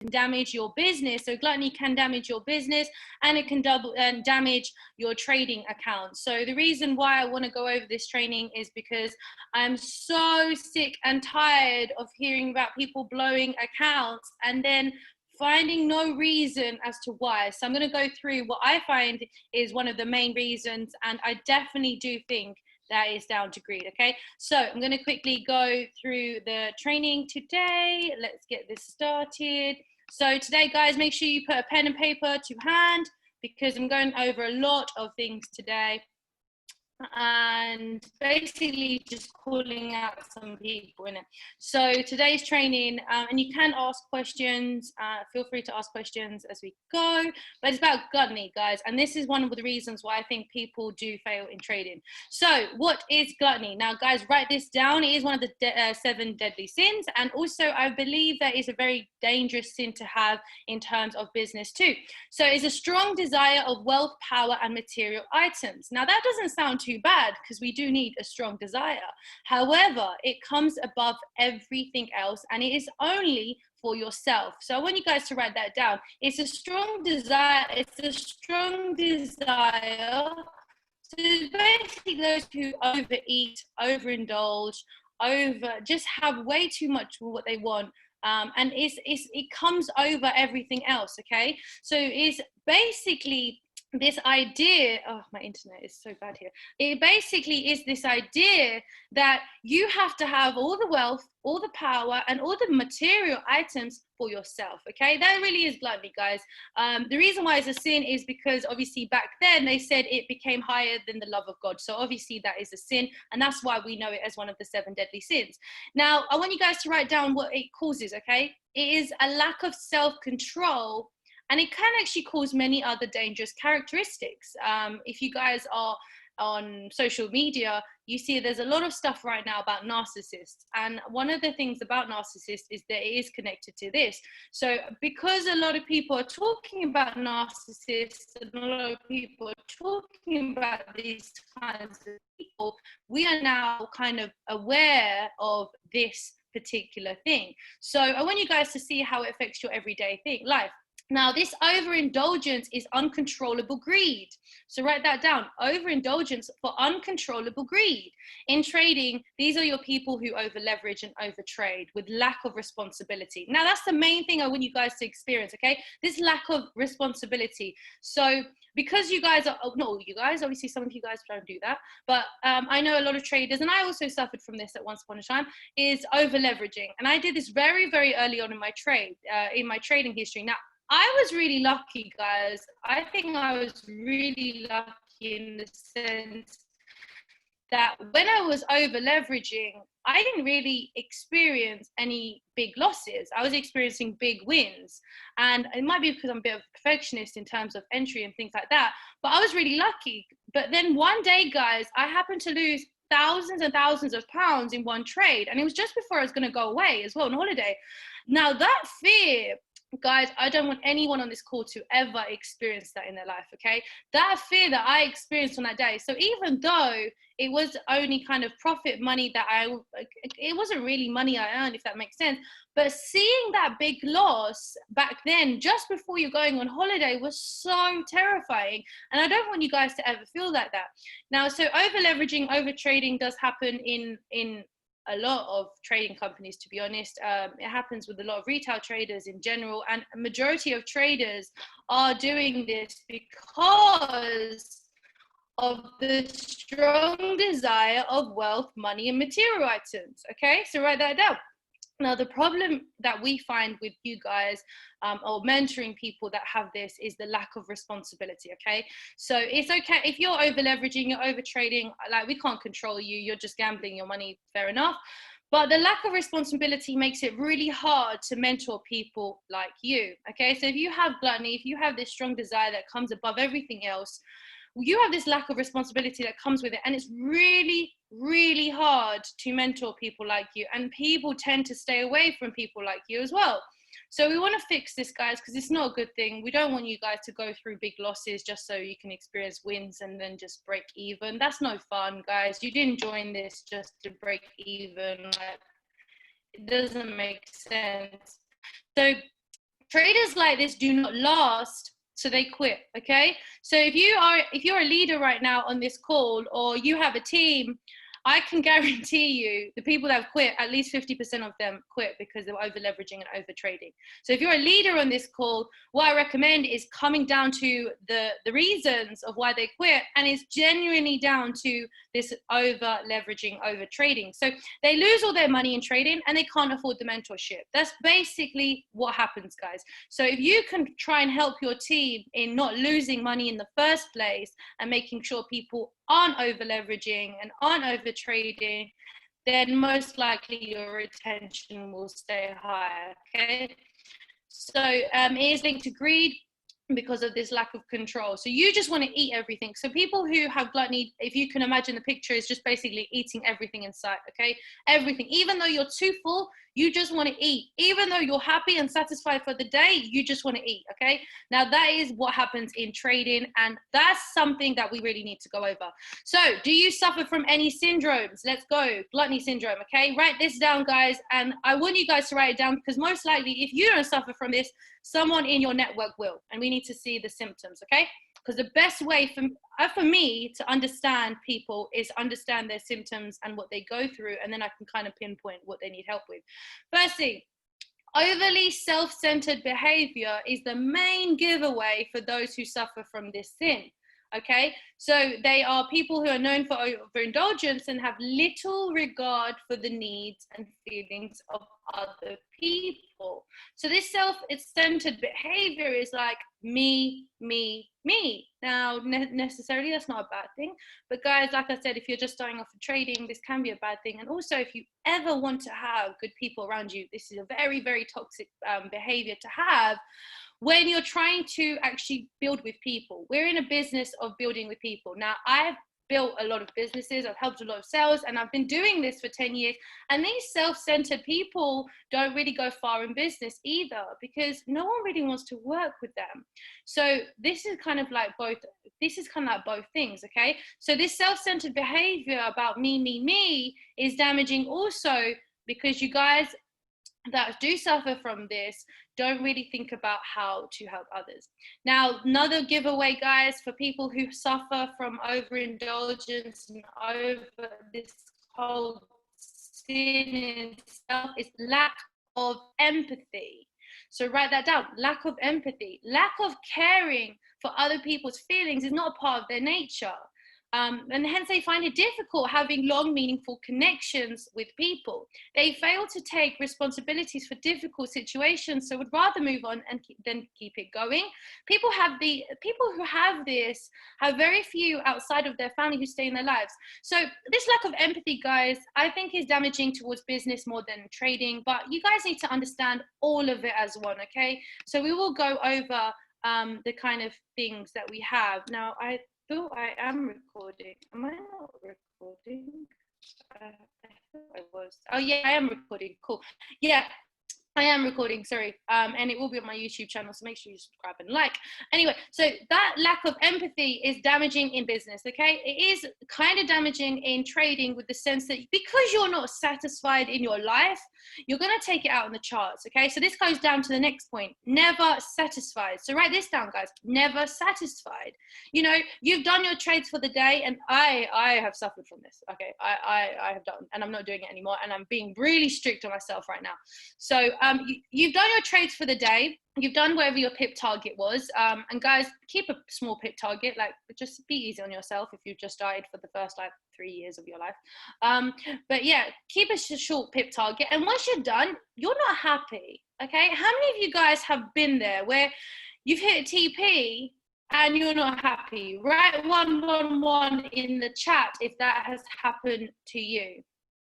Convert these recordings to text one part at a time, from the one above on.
damage your business. So gluttony can damage your business, and it can damage your trading account. So the reason why I want to go over this training is because I'm so sick and tired of hearing about people blowing accounts and then finding no reason as to why. So I'm going to go through what I find is one of the main reasons, and I definitely do think that is down to greed. Okay, so I'm going to quickly go through the training today. Let's get this started. So today, guys, make sure you put a pen and paper to hand, because I'm going over a lot of things today, and basically just calling out some people in it. So today's training, and you can ask questions, feel free to ask questions as we go, but it's about gluttony, guys, and this is one of the reasons why I think people do fail in trading. So what is gluttony? Now, guys, write this down. It is one of the 7 deadly sins, and also I believe that is a very dangerous sin to have in terms of business too. So it's a strong desire of wealth, power, and material items. Now, that doesn't sound too bad, because we do need a strong desire. However, it comes above everything else, and it is only for yourself. So I want you guys to write that down. It's a strong desire. It's a strong desire. So basically those who overeat, overindulge, just have way too much for what they want. And it comes over everything else. Okay, so it's basically this idea, oh, my internet is so bad here. It basically is this idea that you have to have all the wealth, all the power, and all the material items for yourself. Okay, that really is gluttony, guys. The reason why it's a sin is because obviously back then they said it became higher than the love of God. So obviously that is a sin, and that's why we know it as one of the 7 deadly sins. Now, I want you guys to write down what it causes. Okay, it is a lack of self-control, and it can actually cause many other dangerous characteristics. If you guys are on social media, you see there's a lot of stuff right now about narcissists. And one of the things about narcissists is that it is connected to this. So because a lot of people are talking about narcissists, and a lot of people are talking about these kinds of people, we are now kind of aware of this particular thing. So I want you guys to see how it affects your everyday life. Now, this overindulgence is uncontrollable greed. So write that down, overindulgence for uncontrollable greed. In trading, these are your people who over leverage and over trade with lack of responsibility. Now, that's the main thing I want you guys to experience, okay? This lack of responsibility. So because you guys are, not all you guys, obviously some of you guys don't do that, but I know a lot of traders, and I also suffered from this at once upon a time, is over leveraging. And I did this very, very early on in my trading history. Now, I was really lucky, guys. I think I was really lucky in the sense that when I was over leveraging, I didn't really experience any big losses. I was experiencing big wins. And it might be because I'm a bit of a perfectionist in terms of entry and things like that, but I was really lucky. But then one day, guys, I happened to lose thousands and thousands of pounds in one trade. And it was just before I was going to go away as well on holiday. Now, that fear, guys, I don't want anyone on this call to ever experience that in their life, okay? That fear that I experienced on that day. So even though it was only kind of profit money that it wasn't really money I earned, if that makes sense, but seeing that big loss back then, just before you're going on holiday, was so terrifying. And I don't want you guys to ever feel like that. Now, so over leveraging, over trading does happen in a lot of trading companies, to be honest. It happens with a lot of retail traders in general, and a majority of traders are doing this because of the strong desire of wealth, money, and material items. Okay, so write that down. Now, the problem that we find with you guys or mentoring people that have this is the lack of responsibility, okay? So it's okay if you're over leveraging, you're over trading, like we can't control you, you're just gambling your money, fair enough. But the lack of responsibility makes it really hard to mentor people like you, okay? So if you have gluttony, if you have this strong desire that comes above everything else, you have this lack of responsibility that comes with it, and it's really, really hard to mentor people like you, and people tend to stay away from people like you as well. So we want to fix this, guys, because it's not a good thing. We don't want you guys to go through big losses just so you can experience wins and then just break even. That's no fun, guys. You didn't join this just to break even. Like, it doesn't make sense. So Traders like this do not last, so they quit. Okay, so if you're a leader right now on this call, or you have a team, I can guarantee you the people that have quit, at least 50% of them quit because they were over leveraging and over trading. So if you're a leader on this call, what I recommend is coming down to the reasons of why they quit, and it's genuinely down to this over leveraging, over trading. So they lose all their money in trading and they can't afford the mentorship. That's basically what happens, guys. So if you can try and help your team in not losing money in the first place and making sure people aren't over leveraging and aren't over trading, then most likely your retention will stay high. Okay, so it is linked to greed because of this lack of control. So you just want to eat everything. So people who have gluttony, if you can imagine the picture, is just basically eating everything in sight. Okay, everything. Even though you're too full, you just want to eat. Even though you're happy and satisfied for the day, you just want to eat. Okay, now that is what happens in trading, and that's something that we really need to go over. So do you suffer from any syndromes? Let's go. Gluttony syndrome. Okay, write this down, guys, and I want you guys to write it down, because most likely if you don't suffer from this, someone in your network will, and we need to see the symptoms. Okay, because the best way for me to understand people is understand their symptoms and what they go through, and then I can kind of pinpoint what they need help with. Firstly, overly self-centered behavior is the main giveaway for those who suffer from this sin. Okay, so they are people who are known for overindulgence and have little regard for the needs and feelings of other people. So this self-centered behavior is like me, me, me. Now, necessarily that's not a bad thing, but guys, like I said, if you're just starting off with trading, this can be a bad thing. And also, if you ever want to have good people around you, this is a very, very toxic behavior to have when you're trying to actually build with people. We're in a business of building with people. Now, I've built a lot of businesses, I've helped a lot of sales, and I've been doing this for 10 years. And these self-centered people don't really go far in business either, because no one really wants to work with them. So this is kind of like both things, okay? So this self-centered behavior about me, me, me is damaging also, because you guys that do suffer from this don't really think about how to help others. Now, another giveaway, guys, for people who suffer from overindulgence and over this whole sin itself, is lack of empathy. So write that down. Lack of empathy, lack of caring for other people's feelings is not a part of their nature. And hence they find it difficult having long, meaningful connections with people. They fail to take responsibilities for difficult situations, so would rather move on and then keep it going. People who have this have very few outside of their family who stay in their lives. So this lack of empathy, guys, I think is damaging towards business more than trading, but you guys need to understand all of it as one, okay? So we will go over the kind of things that we have. Now, I thought I am recording. Am I not recording? I thought I was. Oh yeah, I am recording. Cool. Yeah, I am recording, sorry. And it will be on my YouTube channel, so make sure you subscribe and like. Anyway, so that lack of empathy is damaging in business, okay? It is kind of damaging in trading, with the sense that because you're not satisfied in your life, you're going to take it out on the charts, okay? So this goes down to the next point, never satisfied. So write this down, guys, never satisfied. You know, you've done your trades for the day, and I have suffered from this, okay? I have done, and I'm not doing it anymore, and I'm being really strict on myself right now. So you've done your trades for the day, you've done whatever your pip target was, and guys, keep a small pip target, like just be easy on yourself if you've just started for the first like 3 years of your life. But yeah, keep a short pip target, and once you're done, you're not happy, okay? How many of you guys have been there where you've hit a TP and you're not happy? Write 111 in the chat if that has happened to you.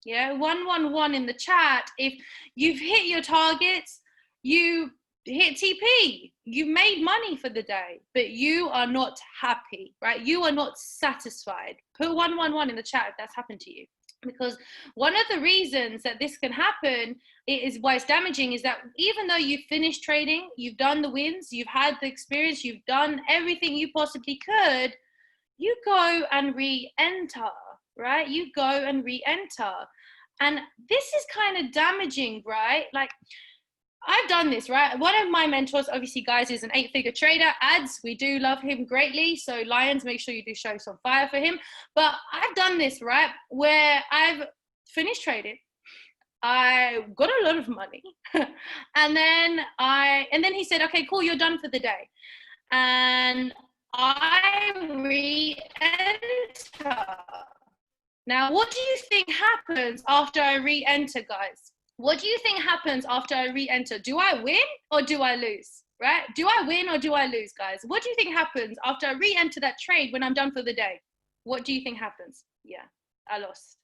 Yeah, 111 in the chat if you've hit your targets, you hit TP, you made money for the day, but you are not happy, right? You are not satisfied. Put 111 in the chat if that's happened to you. Because one of the reasons that this can happen, is why it's damaging, is that even though you've finished trading, you've done the wins, you've had the experience, you've done everything you possibly could, you go and re-enter, right? You go and re-enter. And this is kind of damaging, right? Like, I've done this, right? One of my mentors, obviously, guys, is an 8-figure trader. Ads, we do love him greatly. So Lions, make sure you do show some fire for him. But I've done this, right? Where I've finished trading. I got a lot of money. and then he said, okay, cool, you're done for the day. And I re-enter. Now, what do you think happens after I re-enter, guys? What do you think happens after I re-enter? Do I win or do I lose? Right? Do I win or do I lose, guys? What do you think happens after I re-enter that trade when I'm done for the day? What do you think happens? Yeah, I lost.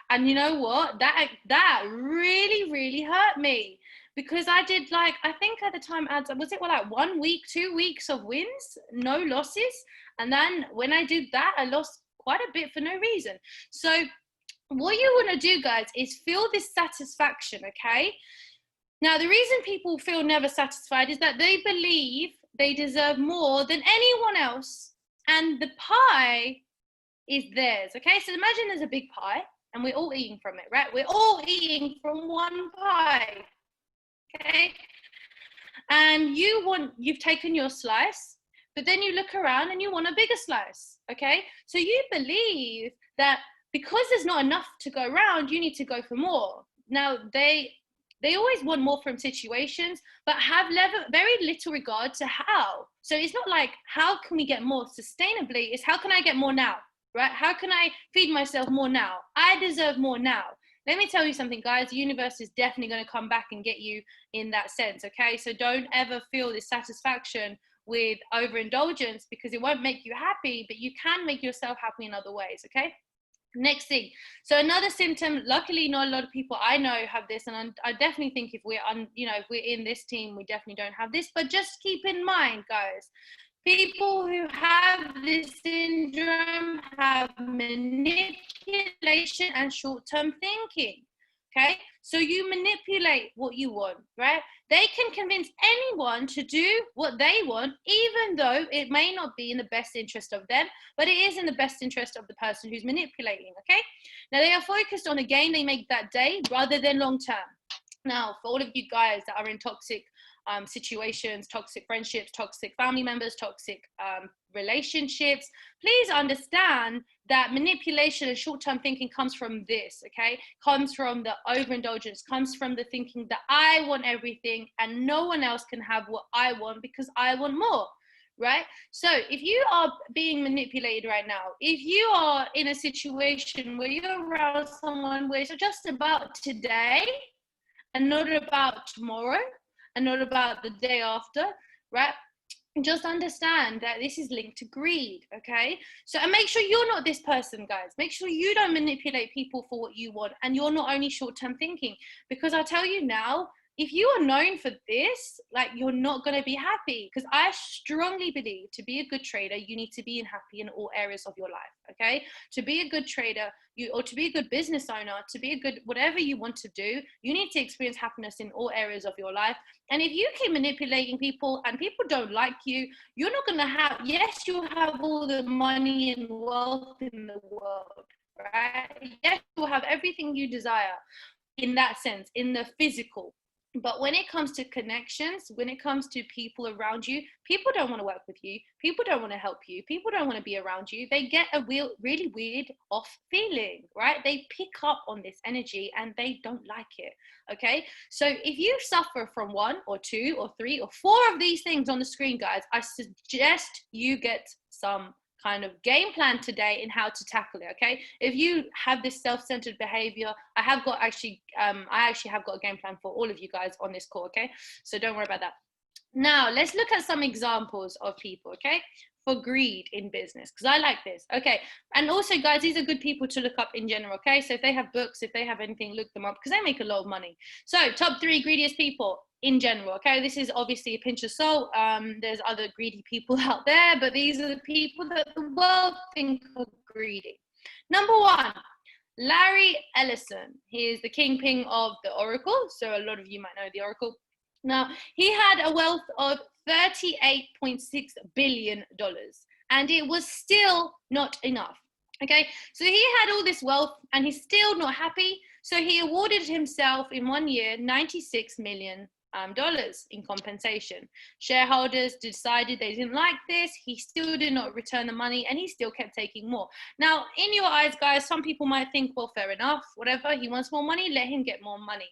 And you know what? That really, really hurt me, because I did, like, I think at the time, ads, was it like 1 week, 2 weeks of wins, no losses? And then when I did that, I lost quite a bit for no reason. So what you want to do, guys, is feel this satisfaction, okay? Now, the reason people feel never satisfied is that they believe they deserve more than anyone else, and the pie is theirs, okay? So imagine there's a big pie and we're all eating from it, right? We're all eating from one pie, okay? And you've taken your slice, but then you look around and you want a bigger slice, okay? So you believe that because there's not enough to go around, you need to go for more. Now, they always want more from situations, but have very little regard to how. So it's not like, how can we get more sustainably? It's how can I get more now, right? How can I feed myself more now? I deserve more now. Let me tell you something, guys. The universe is definitely going to come back and get you in that sense, okay? So don't ever feel this satisfaction with overindulgence, because it won't make you happy, but you can make yourself happy in other ways, okay? Next thing, so another symptom, luckily not a lot of people I know have this, and I definitely think if we're in this team, we definitely don't have this, but just keep in mind, guys, people who have this syndrome have manipulation and short-term thinking, okay? So you manipulate what you want, right? They can convince anyone to do what they want, even though it may not be in the best interest of them, but it is in the best interest of the person who's manipulating, okay? Now, they are focused on a gain they make that day rather than long-term. Now, for all of you guys that are in toxic situations, toxic friendships, toxic family members, toxic relationships, please understand that manipulation and short-term thinking comes from this, okay? Comes from the overindulgence, comes from the thinking that I want everything and no one else can have what I want because I want more, right? So if you are being manipulated right now, if you are in a situation where you're around someone where it's just about today and not about tomorrow, and not about the day after, right? Just understand that this is linked to greed, okay? So, and make sure you're not this person, guys. Make sure you don't manipulate people for what you want, and you're not only short-term thinking, because I'll tell you now, if you are known for this, like, you're not going to be happy, because I strongly believe to be a good trader, you need to be happy in all areas of your life, okay? To be a good trader, or to be a good business owner, to be a good, whatever you want to do, you need to experience happiness in all areas of your life. And if you keep manipulating people and people don't like you, you're not going to have, yes, you'll have all the money and wealth in the world, right? Yes, you'll have everything you desire in that sense, in the physical. But when it comes to connections, when it comes to people around you, people don't want to work with you. People don't want to help you. People don't want to be around you. They get a really weird off feeling, right? They pick up on this energy and they don't like it, okay? So if you suffer from 1 or 2 or 3 or 4 of these things on the screen, guys, I suggest you get some kind of game plan today in how to tackle it, okay? If you have this self-centered behavior, I actually have got a game plan for all of you guys on this call, okay? So don't worry about that. Now, let's look at some examples of people, okay? For greed in business, because I like this, okay? And also, guys, these are good people to look up in general, okay? So if they have books, if they have anything, look them up, because they make a lot of money. So top 3 greediest people in general, okay? This is obviously a pinch of salt. There's other greedy people out there, but these are the people that the world think are greedy. Number 1, Larry Ellison. He is the kingpin of the Oracle. So a lot of you might know the Oracle. Now, he had a wealth of $38.6 billion, and it was still not enough, okay? So he had all this wealth, and he's still not happy, so he awarded himself in 1 year $96 million. dollars in compensation. Shareholders decided they didn't like this. He still did not return the money, and he still kept taking more. Now, in your eyes, guys, some people might think, well, fair enough, whatever, he wants more money, let him get more money.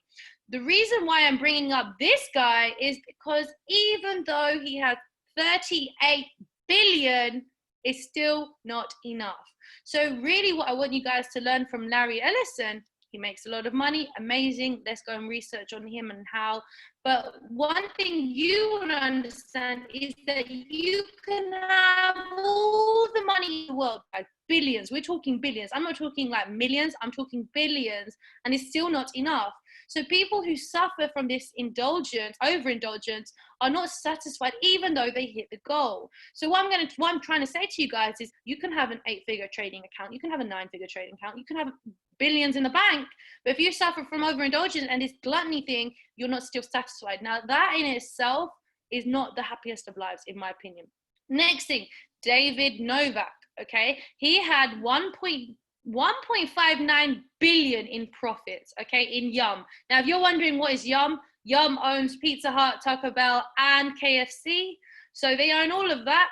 The reason why I'm bringing up this guy is because even though he has 38 billion, it's still not enough. So really what I want you guys to learn from Larry Ellison, he makes a lot of money, amazing. Let's go and research on him and how. But one thing you want to understand is that you can have all the money in the world, like billions. We're talking billions. I'm not talking like millions. I'm talking billions, and it's still not enough. So people who suffer from this indulgence, overindulgence, are not satisfied even though they hit the goal. So what I'm trying to say to you guys is, you can have an 8-figure trading account, you can have a 9-figure trading account, you can have billions in the bank, but if you suffer from overindulgence and this gluttony thing, you're not still satisfied. Now that in itself is not the happiest of lives, in my opinion. Next thing, David Novak, okay? He had 1.59 billion in profits, okay, in Yum. Now, if you're wondering what is Yum, Yum owns Pizza Hut, Taco Bell, and KFC. So they own all of that.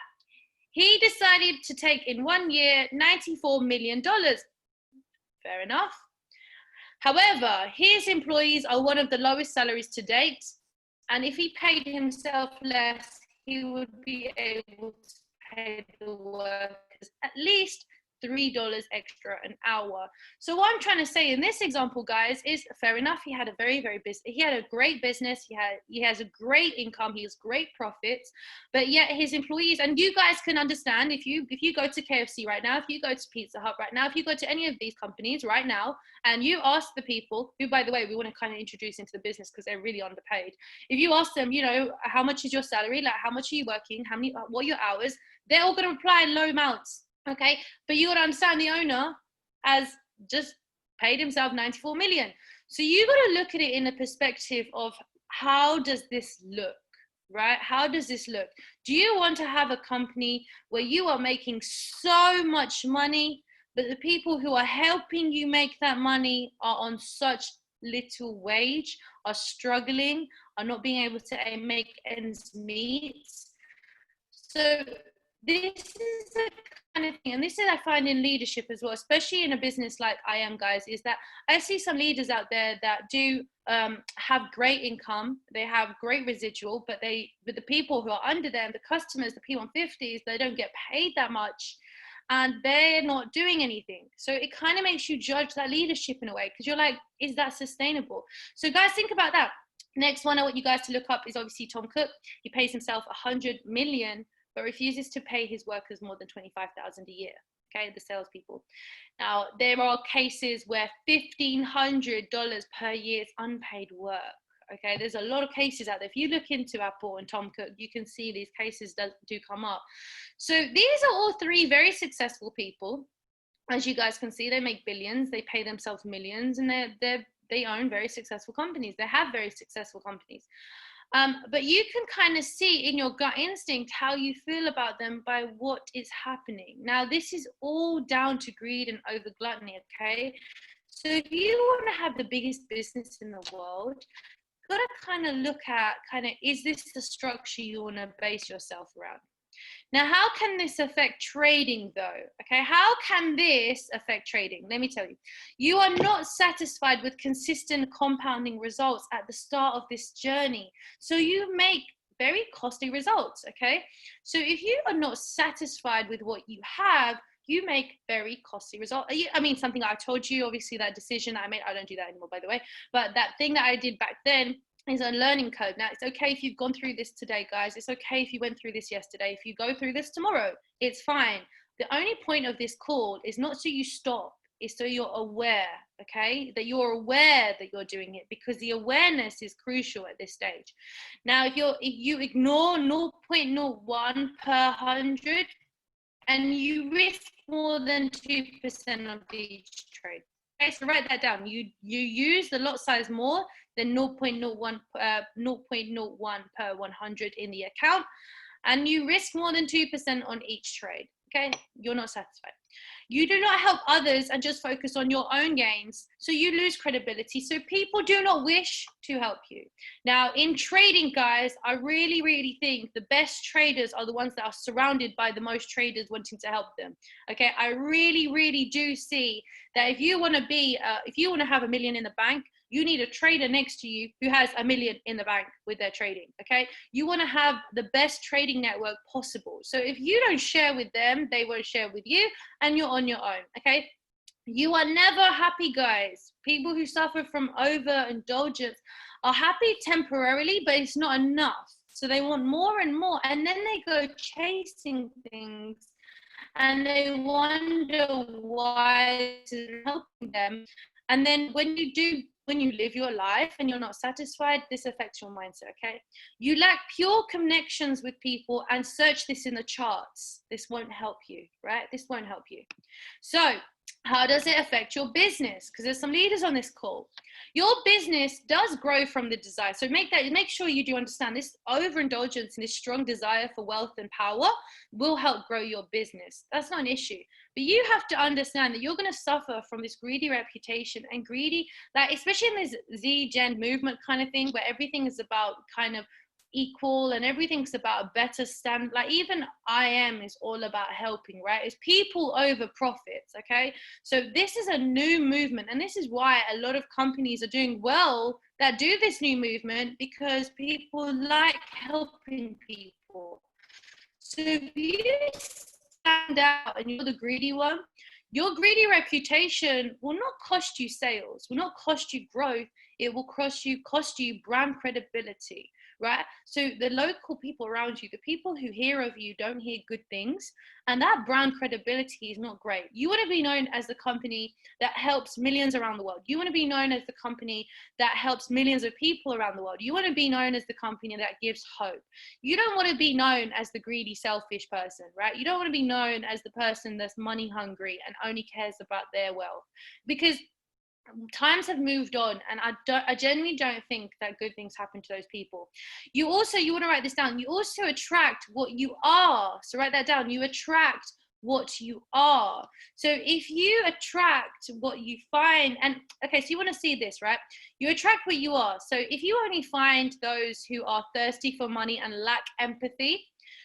He decided to take in 1 year $94 million. Fair enough. However, his employees are one of the lowest salaries to date. And if he paid himself less, he would be able to pay the workers at least $3 extra an hour. So what I'm trying to say in this example, guys, is fair enough. He had a he had a great business. He has a great income. He has great profits, but yet his employees, and you guys can understand if you go to KFC right now, if you go to Pizza Hut right now, if you go to any of these companies right now, and you ask the people who, by the way, we want to kind of introduce into the business because they're really underpaid. If you ask them, you know, how much is your salary? Like, how much are you working? What are your hours? They're all going to reply in low amounts. Okay, but you got to understand the owner has just paid himself 94 million. So you got to look at it in the perspective of, how does this look, right? How does this look? Do you want to have a company where you are making so much money, but the people who are helping you make that money are on such little wage, are struggling, are not being able to make ends meet? So this is a kind of thing, and this is I find in leadership as well, especially in a business like I am, guys, is that I see some leaders out there that do have great income, they have great residual, but the people who are under them, the customers, the P150s, they don't get paid that much, and they're not doing anything. So it kind of makes you judge that leadership in a way, because you're like, is that sustainable? So guys, think about that. Next one I want you guys to look up is obviously Tom Cook. He pays himself 100 million but refuses to pay his workers more than $25,000 a year, okay, the salespeople. Now, there are cases where $1,500 per year is unpaid work, okay? There's a lot of cases out there. If you look into Apple and Tom Cook, you can see these cases do come up. So these are all three very successful people. As you guys can see, they make billions, they pay themselves millions, and they own very successful companies. They have very successful companies. But you can kind of see in your gut instinct how you feel about them by what is happening. Now, this is all down to greed and over gluttony, okay? So if you want to have the biggest business in the world, you've got to kind of look at is this the structure you want to base yourself around? Now, how can this affect trading though? Okay, how can this affect trading? Let me tell you. You are not satisfied with consistent compounding results at the start of this journey. So you make very costly results, okay? So if you are not satisfied with what you have, you make very costly results. I mean, something I told you, obviously that decision I made, I don't do that anymore, by the way, but that thing that I did back then is a learning curve. Now, it's okay if you've gone through this today, guys. It's okay if you went through this yesterday. If you go through this tomorrow, it's fine. The only point of this call is not so you stop, it's so you're aware, okay? That you're aware that you're doing it, because the awareness is crucial at this stage. Now, if you ignore 0.01 per 100 and you risk more than 2% of each trade. Okay, so write that down. You use the lot size more than 0.01 per 100 in the account, and you risk more than 2% on each trade. Okay, you're not satisfied. You do not help others and just focus on your own gains, so you lose credibility. So people do not wish to help you. Now, in trading, guys, I really, really think the best traders are the ones that are surrounded by the most traders wanting to help them. Okay, I really, really do see that if you want to have $1 million in the bank, you need a trader next to you who has $1 million in the bank with their trading. Okay, you want to have the best trading network possible. So if you don't share with them, they won't share with you, and you're on your own. Okay, you are never happy, guys. People who suffer from overindulgence are happy temporarily, but it's not enough. So they want more and more, and then they go chasing things, and they wonder why this isn't helping them. And then when you live your life and you're not satisfied, this affects your mindset, okay? You lack pure connections with people, and search this in the charts. This won't help you, right? This won't help you. So how does it affect your business? Because there's some leaders on this call. Your business does grow from the desire. So make sure you do understand this overindulgence and this strong desire for wealth and power will help grow your business. That's not an issue. But you have to understand that you're going to suffer from this greedy reputation and greedy, like especially in this Z-Gen movement kind of thing, where everything is about kind of equal and everything's about a better stand. Like even IM is all about helping, right? It's people over profits. Okay, so this is a new movement, and this is why a lot of companies are doing well that do this new movement, because people like helping people. So if you stand out and you're the greedy one, your greedy reputation will not cost you sales, will not cost you growth. It will cost you brand credibility, right? So the local people around you, the people who hear of you, don't hear good things, and that brand credibility is not great. You want to be known as the company that helps millions around the world. You want to be known as the company that helps millions of people around the world. You want to be known as the company that gives hope. You don't want to be known as the greedy, selfish person, right? You don't want to be known as the person that's money hungry and only cares about their wealth, because times have moved on, and I genuinely don't think that good things happen to those people. You want to write this down. You also attract what you are. So write that down. You attract what you are. So if you attract what you find, and okay, so you want to see this, right? You attract what you are. So if you only find those who are thirsty for money and lack empathy,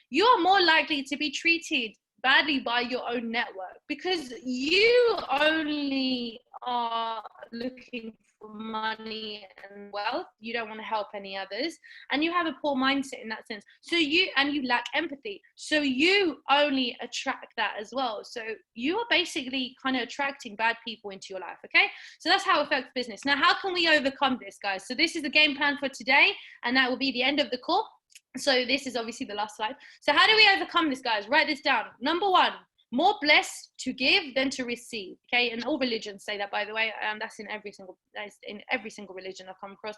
you are more likely to be treated badly by your own network, because you only are looking for money and wealth. You don't want to help any others, and you have a poor mindset in that sense. So you lack empathy, so you only attract that as well. So you are basically kind of attracting bad people into your life. Okay, so that's how it affects business. Now, how can we overcome this, guys? So this is the game plan for today, and that will be the end of the call. So this is obviously the last slide. So how do we overcome this, guys? Write this down. Number one, more blessed to give than to receive. Okay, and all religions say that, by the way. That's in every single religion I've come across.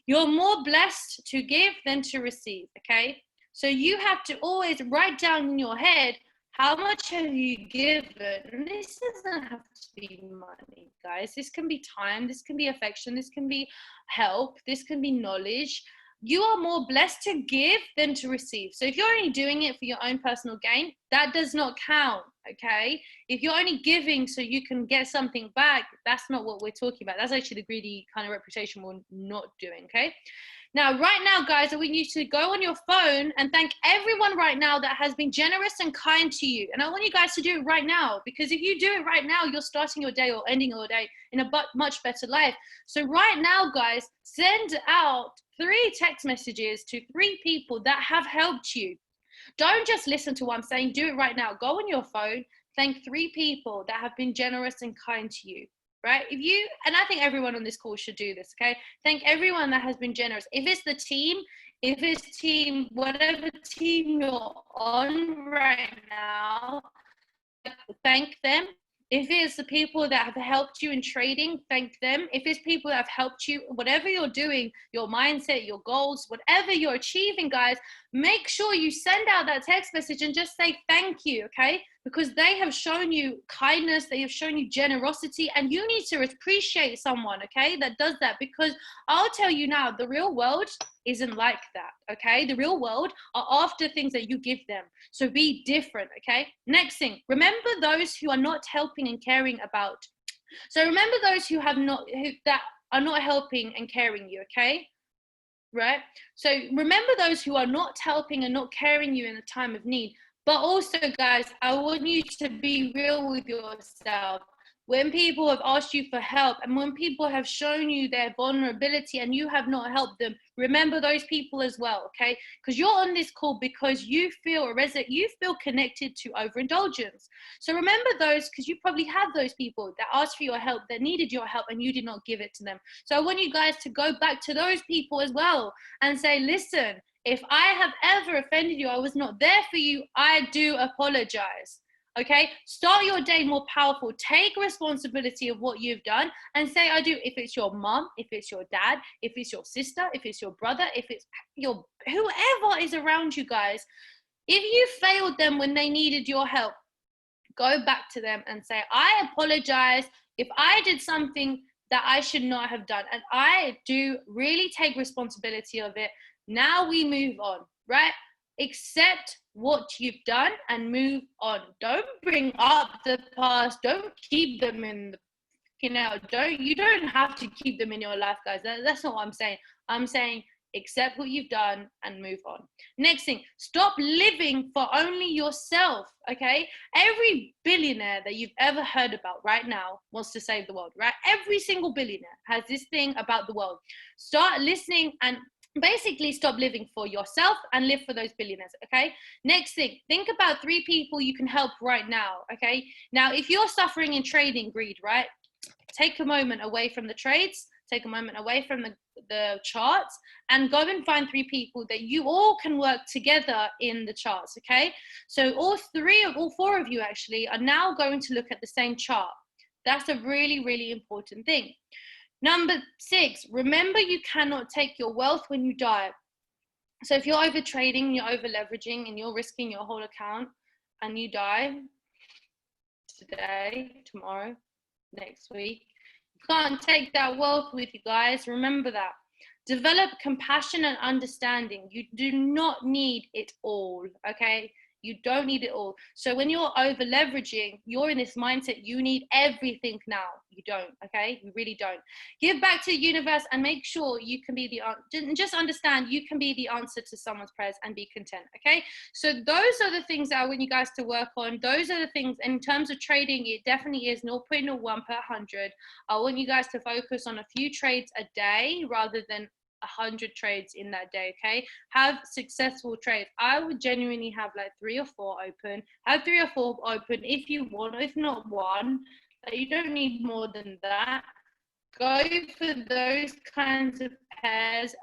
You're more blessed to give than to receive. Okay, so you have to always write down in your head, how much have you given? And this doesn't have to be money, guys. This can be time. This can be affection. This can be help. This can be knowledge. You are more blessed to give than to receive. So if you're only doing it for your own personal gain, that does not count, okay? If you're only giving so you can get something back, that's not what we're talking about. That's actually the greedy kind of reputation we're not doing, okay? Now, right now, guys, I want you to go on your phone and thank everyone right now that has been generous and kind to you. And I want you guys to do it right now, because if you do it right now, you're starting your day or ending your day in a much better life. So right now, guys, send out 3 text messages to 3 people that have helped you. Don't just listen to what I'm saying. Do it right now. Go on your phone, thank 3 people that have been generous and kind to you. Right? And I think everyone on this call should do this, okay? Thank everyone that has been generous. If it's the team, whatever team you're on right now, thank them. If it's the people that have helped you in trading, thank them. If it's people that have helped you, whatever you're doing, your mindset, your goals, whatever you're achieving, guys, make sure you send out that text message and just say thank you, okay? Because they have shown you kindness, they have shown you generosity, and you need to appreciate someone, okay, that does that. Because I'll tell you now, the real world isn't like that, okay? The real world are after things that you give them. So be different, okay? Next thing, remember those who are not helping and caring about. So remember those that are not helping and caring you, okay? Right? So remember those who are not helping and not caring you in a time of need. But also, guys, I want you to be real with yourself. When people have asked you for help and when people have shown you their vulnerability and you have not helped them, remember those people as well, okay? Because you're on this call because you feel connected to overindulgence. So remember those, because you probably had those people that asked for your help, that needed your help, and you did not give it to them. So I want you guys to go back to those people as well and say, listen, if I have ever offended you, I was not there for you, I do apologize. Okay, start your day more powerful. Take responsibility of what you've done and say, I do. If it's your mom, if it's your dad, if it's your sister, if it's your brother, if it's your whoever is around you, guys, if you failed them when they needed your help, go back to them and say, I apologize if I did something that I should not have done. And I do really take responsibility of it. Now we move on, right? Accept what you've done and move on. Don't bring up the past. Don't keep them in the, you don't have to keep them in your life, guys. That's not what I'm saying. I'm saying accept what you've done and move on. Next thing, stop living for only yourself, okay? Every billionaire that you've ever heard about right now wants to save the world, right? Every single billionaire has this thing about the world. Start listening and basically stop living for yourself and live for those billionaires, okay? Next thing, think about 3 people you can help right now, okay? Now, if you're suffering in trading greed, right? Take a moment away from the trades, take a moment away from the charts, and go and find 3 people that you all can work together in the charts, okay? So all 4 of you actually are now going to look at the same chart. That's a really, really important thing. Number 6, remember you cannot take your wealth when you die. So if you're over trading, you're over leveraging, and you're risking your whole account, and you die today, tomorrow, next week, you can't take that wealth with you, guys. Remember that. Develop compassion and understanding. You do not need it all, okay? You don't need it all. So when you're over leveraging, you're in this mindset, you need everything now. You don't, okay? You really don't. Give back to the universe and make sure you can be just understand you can be the answer to someone's prayers and be content, okay? So those are the things that I want you guys to work on. Those are the things, in terms of trading, it definitely is 0.01 per 100. I want you guys to focus on a few trades a day rather than 100 trades in that day, okay? Have successful trades. I would genuinely have like 3 or 4 open. Have 3 or 4 open if you want, if not 1. You don't need more than that. Go for those kinds of pairs.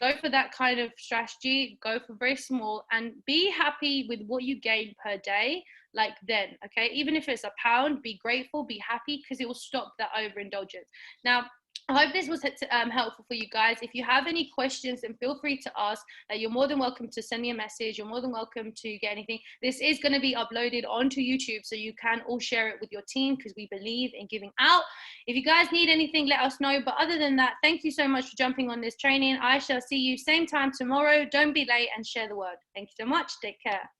Go for that kind of strategy. Go for very small and be happy with what you gain per day. Like then, okay? Even if it's £1, be grateful, be happy, because it will stop that overindulgence. Now, I hope this was helpful for you guys. If you have any questions, then feel free to ask. You're more than welcome to send me a message. You're more than welcome to get anything. This is going to be uploaded onto YouTube, so you can all share it with your team, because we believe in giving out. If you guys need anything, let us know. But other than that, thank you so much for jumping on this training. I shall see you same time tomorrow. Don't be late and share the word. Thank you so much. Take care.